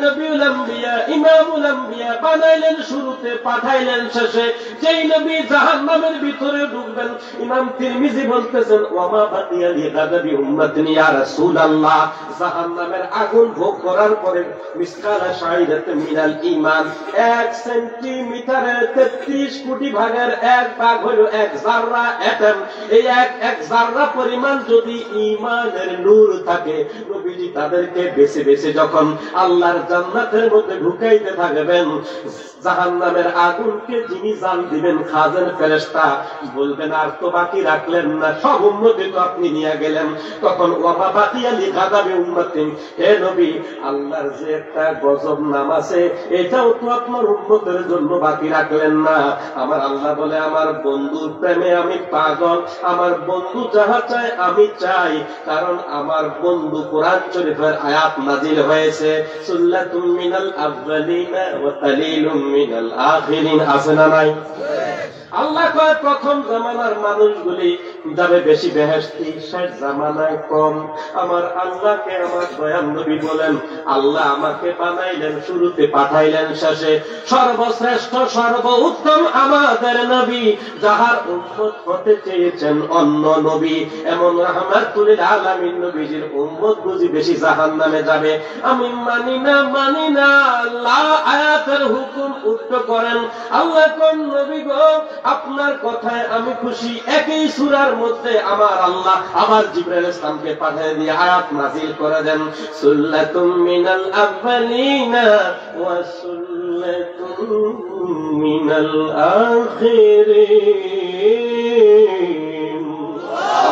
নবীউল আম্বিয়া ইমামুল আম্বিয়া বানাইলেন শুরুতে, পাঠাইলেন শেষে। যেই নবী জাহান্নামের ভিতরে ঢুকবেন, ইমাম তিরমিজি বলতেছেন ওয়ামা বাকিয়া লি গাদাবি উম্মতিন ইয়া রাসূলুল্লাহ, জাহান্নামের আগুন ভোগ করার পরে মিসকালা শাইরাতুন মিনাল ঈমান, 1 সেন্টিমিটারের 33 কোটি ভাগের 1 ভাগ হলো 1 যাররা অ্যাটম। এই এক যাররা পরিমাণ যদি ঈমানের নূর থাকে, নবীজি তাদেরকে বেছে বেছে যখন আল্লাহর জান্নাতের মধ্যে ঢুকাইতে থাকবেন, জাহান্নামের আগুনকে যিনি জাল দিবেন খাজেন ফেরেশতা বলবেন আর তো বাকি রাখলেন না, সব উম্মতি তো আপনি নিয়ে গেলেন। তখন ওয়ামা বাকিয়া লি গাদাবি উম্মতিন, হে নবী আল্লাহর যে একটা গজব নাম আছে এটাও তো আপনার উম্মতের জন্য বাকি রাখলেন না। আমার আল্লাহ বলে আমার বন্ধুর প্রেমে আমি পাগল, আমার বন্ধু যাহা চায় আমি চাই, কারণ আমার বন্ধু কোরআন শরীফের আয়াত নাজিল হয়েছে সুল্লাতুম মিনাল আউয়ালিনা ওয়া কালিলুম মিনাল আখিরিন, আছে না নাই? আল্লাহ কয় প্রথম জামানার মানুষগুলি যাবে বেশি বেহেশতি, শেষ জামানায় কম। আমার আল্লাহকে আমার দয়াল নবী বলেন আল্লাহ আমাকে বানাইলেন শুরুতে, পাঠাইলেন শেষে। সর্বশ্রেষ্ঠ সর্বোত্তম আমাদের নবী, যাহার উম্মত হতে চেয়েছেন অন্য নবী, এমন রাহমাতুল আলামিন নবীজির উম্মত বুঝি বেশি জাহান্নামে যাবে? আমি মানি না আল্লাহ আয়াতের হুকুম উল্টো করেন। আল্লাহ কোন নবী গো আপনার কথায় আমি খুশি। একই সূরার মধ্যে আমার আল্লাহ আবার জিবরাইল ইসলামকে পাঠিয়ে দিয়ে আয়াত নাযিল করে দেন সুল্লাতুম মিনাল আউয়ালিনা ওয়া সুল্লাতুম মিনাল আখিরিন।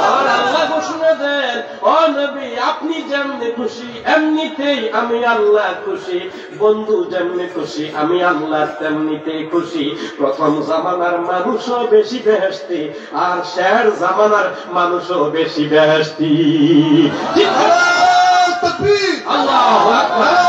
আর আল্লাহ ঘোষণা দেন ও নবী আপনি যেমনি খুশি এমনিতেই আমি আল্লাহ খুশি, বন্ধু যেমনি খুশি আমি আল্লাহ তেমনিতেই খুশি। প্রথম জামানার মানুষও বেশি বেহেশতি, আর শেষ জামানার মানুষও বেশি বেহেশতি। আল্লাহু আকবার।